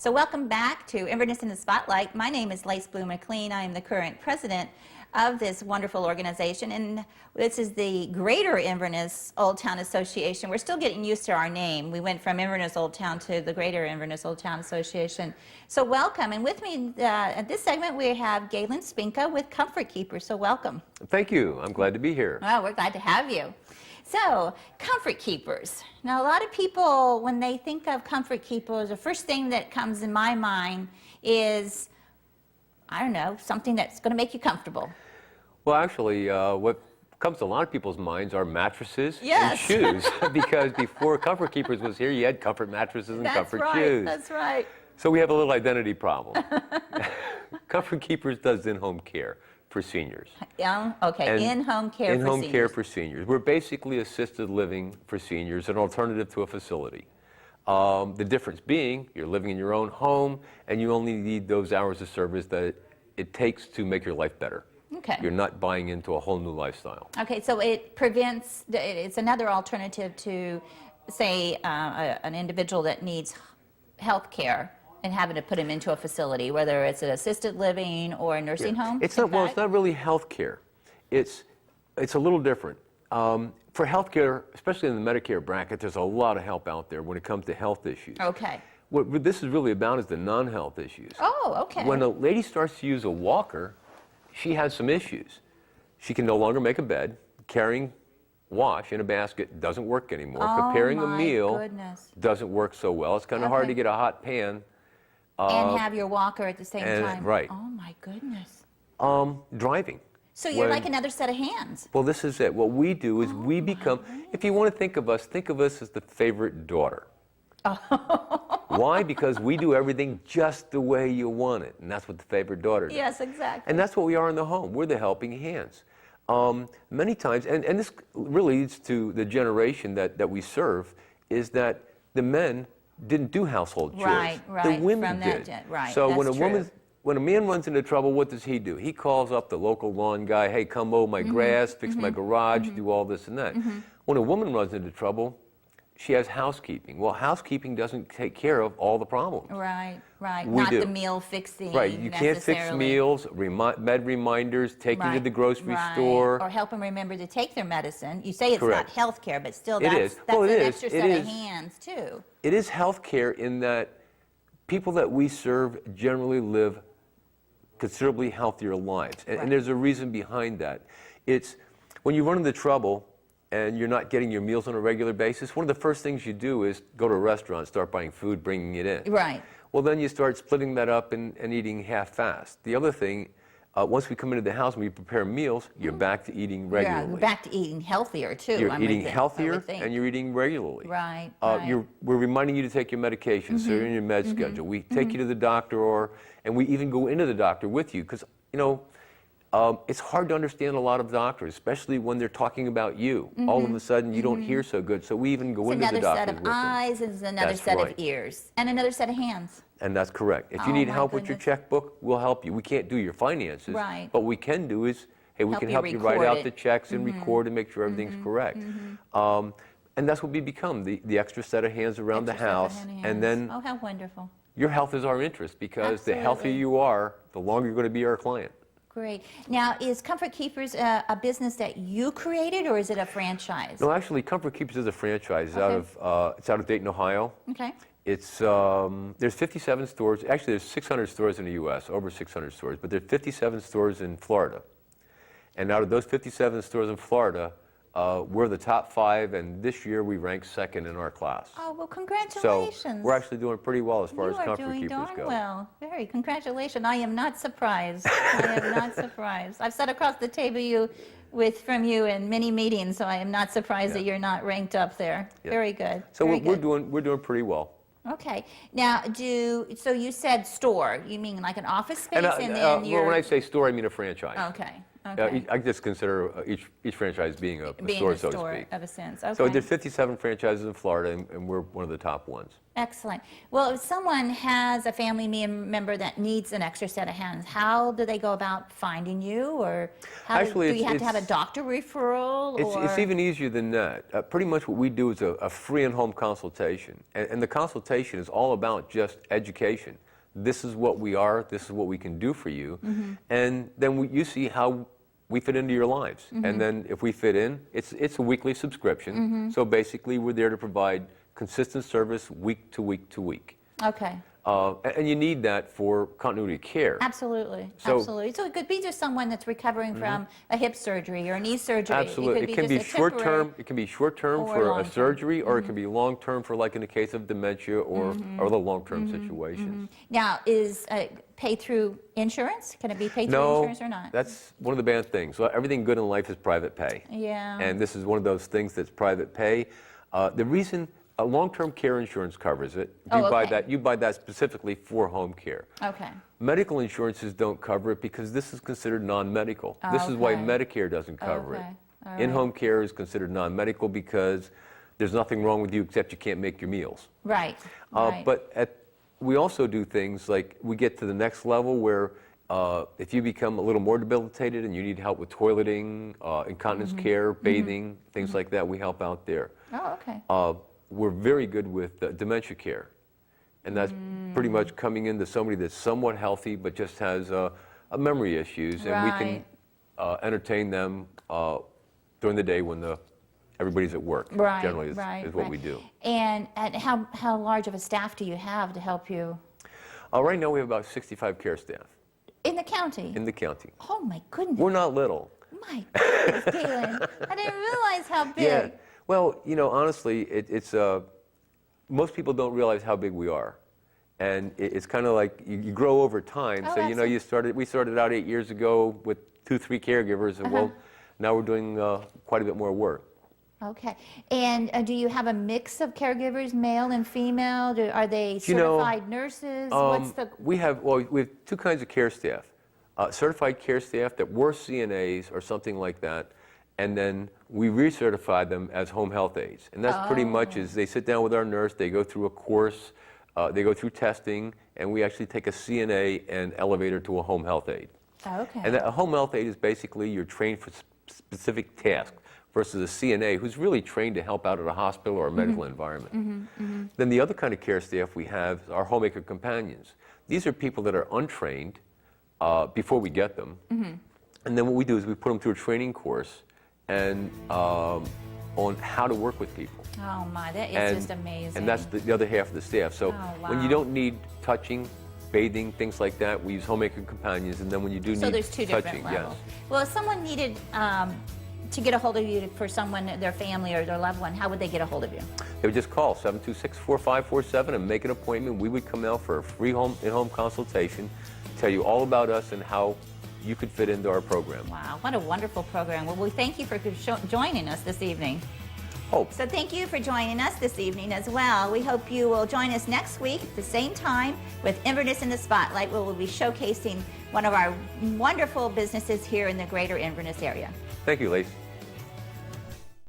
So welcome back to Inverness in the Spotlight. My name is Lace Blue McLean. I am the current president of this wonderful organization, and this is the Greater Inverness Old Town Association. We're still getting used to our name. We went from Inverness Old Town to the Greater Inverness Old Town Association. So welcome, and with me at this segment we have Galen Spinka with Comfort Keepers. So welcome. Thank you. I'm glad to be here. Well, we're glad to have you. So, Comfort Keepers. Now, a lot of people, when they think of Comfort Keepers, the first thing that comes in my mind is, I don't know, something that's going to make you comfortable. Well, actually, what comes to a lot of people's minds are mattresses Yes. and shoes, because before Comfort Keepers was here, you had comfort mattresses and comfort shoes. That's right. So we have a little identity problem. Comfort Keepers does in-home care for seniors. Okay, in-home care for seniors. In-home care for seniors. We're basically assisted living for seniors, an alternative to a facility. The difference being, you're living in your own home, and you only need those hours of service that it takes to make your life better. Okay. You're not buying into a whole new lifestyle. Okay, so it prevents, it's another alternative to, say, an individual that needs health care and having to put him into a facility, whether it's an assisted living or a nursing home? It's not, well, it's not really health care. It's a little different. For health care, especially in the Medicare bracket, there's a lot of help out there when it comes to health issues. Okay. What this is really about is the non-health issues. Oh, okay. When a lady starts to use a walker, she has some issues. She can no longer make a bed. Carrying wash in a basket doesn't work anymore. Preparing a meal doesn't work so well. It's kind of hard to get a hot pan. And have your walker at the same time. Right. Oh my goodness. Driving. So you're like another set of hands. Well, this is it. What we do is we become, if you want to think of us as the favorite daughter. Why? Because we do everything just the way you want it. And that's what the favorite daughter does. Yes, exactly. And that's what we are in the home. We're the helping hands. Many times, and this really leads to the generation that we serve, is that the men didn't do household chores. Right. The women did. So when a man runs into trouble, what does he do? He calls up the local lawn guy, hey, come mow my grass, fix my garage, do all this and that. When a woman runs into trouble, she has housekeeping. Well, housekeeping doesn't take care of all the problems. Right. We Not do. the meal fixing. Right, you can't fix meals, med reminders, take them to the grocery store. Or help them remember to take their medicine. You say it's Correct. not health care, but still It is. that's Well, an it is. extra It set is. of hands too. It is health care in that people that we serve generally live considerably healthier lives. And there's a reason behind that. It's when you run into trouble and you're not getting your meals on a regular basis, one of the first things you do is go to a restaurant, start buying food, bringing it in. Right. Well, then you start splitting that up and eating half-fast. The other thing, once we come into the house and we prepare meals, you're back to eating regularly. Yeah, you're back to eating healthier too. You're eating healthier and you're eating regularly. Right. We're reminding you to take your medications, so you're in your med schedule. We take you to the doctor, and we even go into the doctor with you, because it's hard to understand a lot of doctors, especially when they're talking about you. All of a sudden, you don't hear so good, so we even go into the doctor with them. Another set of eyes is another set of ears, and another set of hands. And that's correct. If you need help with your checkbook, we'll help you. We can't do your finances, but what we can do is, hey, we can help you write out the checks and record and make sure everything's correct. And that's what we become, the extra set of hands around the house. And then, oh, how wonderful. Your health is our interest, because the healthier you are, the longer you're going to be our client. Great. Now, is Comfort Keepers a business that you created, or is it a franchise? No, actually, Comfort Keepers is a franchise. It's out of Dayton, Ohio. Okay. It's there's 57 stores. Actually, there's 600 stores in the U.S., over 600 stores, but there's 57 stores in Florida. And out of those 57 stores in Florida, we're the top 5, and this year we ranked 2nd in our class. Oh, well, congratulations. So we're actually doing pretty well as far as Comfort Keepers go. You are doing darn well. Very, congratulations. I am not surprised. I am not surprised. I've sat across the table from you in many meetings, so I am not surprised that you're not ranked up there. Very good. So we're doing pretty well. Okay. Now, so you said store. You mean like an office space, and then well, when I say store, I mean a franchise. Okay. Okay. I just consider each franchise being a store, so to speak. Of a sense. Okay. So there's 57 franchises in Florida, and we're one of the top ones. Excellent. Well, if someone has a family member that needs an extra set of hands, how do they go about finding you, or Actually, do you have to have a doctor referral? It's even easier than that. Pretty much what we do is a free in-home consultation, and the consultation is all about just education. This is what we are, this is what we can do for you, and then you see how we fit into your lives. And then if we fit in, it's a weekly subscription. So basically we're there to provide consistent service week to week to week. Okay. And you need that for continuity of care. Absolutely. So- Absolutely. So it could be just someone that's recovering from a hip surgery or a knee surgery. Absolutely. It can be just a short temporary- term. It can be short term or for a long-term. surgery, or it can be long term for, like in the case of dementia or other long term situations. Now, is paid through insurance? Can it be paid through No, insurance or not? that's one of the bad things. So everything good in life is private pay. Yeah. And this is one of those things that's private pay. The reason long-term care insurance covers it. You buy that specifically for home care. Okay. Medical insurances don't cover it because this is considered non-medical. This is why Okay. Medicare doesn't cover Okay. it. All right. In-home care is considered non-medical because there's nothing wrong with you except you can't make your meals. Right. Right. But we also do things like we get to the next level where if you become a little more debilitated and you need help with toileting, incontinence care, bathing, things like that, we help out there. Oh, okay. We're very good with dementia care. And that's pretty much coming into somebody that's somewhat healthy but just has memory issues. And we can entertain them during the day when everybody's at work. Right. Generally is what we do. And how large of a staff do you have to help you? Right now we have about 65 care staff In the county? in the county. Oh, my goodness. We're not little. My goodness, Galen. I didn't realize how big. Yeah. Well, honestly, most people don't realize how big we are. And it's kind of like you grow over time. Oh, So, absolutely. we started out 8 years ago with 2-3 caregivers, and well, now we're doing quite a bit more work. Okay. And do you have a mix of caregivers, male and female? Are they certified nurses? We have two kinds of care staff. Certified care staff that were CNAs or something like that, and then we recertify them as home health aides. And that's pretty much is they sit down with our nurse, they go through a course, they go through testing, and we actually take a CNA and elevate her to a home health aide. Okay. And a home health aide is basically you're trained for specific tasks versus a CNA who's really trained to help out at a hospital or a medical environment. Then the other kind of care staff we have is our homemaker companions. These are people that are untrained before we get them. And then what we do is we put them through a training course and on how to work with people. Oh my, that is just amazing. And that's the other half of the staff. So when you don't need touching, bathing, things like that, we use homemaker companions. And then when you do So need there's two touching, different levels. yes. Well, if someone needed to get a hold of you for someone, their family or their loved one, how would they get a hold of you? They would just call 726-4547 and make an appointment. We would come out for a free in-home consultation, tell you all about us and how you could fit into our program. Wow, what a wonderful program. Well, we thank you for joining us this evening. Hope. So thank you for joining us this evening as well. We hope you will join us next week at the same time with Inverness in the Spotlight, where we'll be showcasing one of our wonderful businesses here in the greater Inverness area. Thank you, Lace.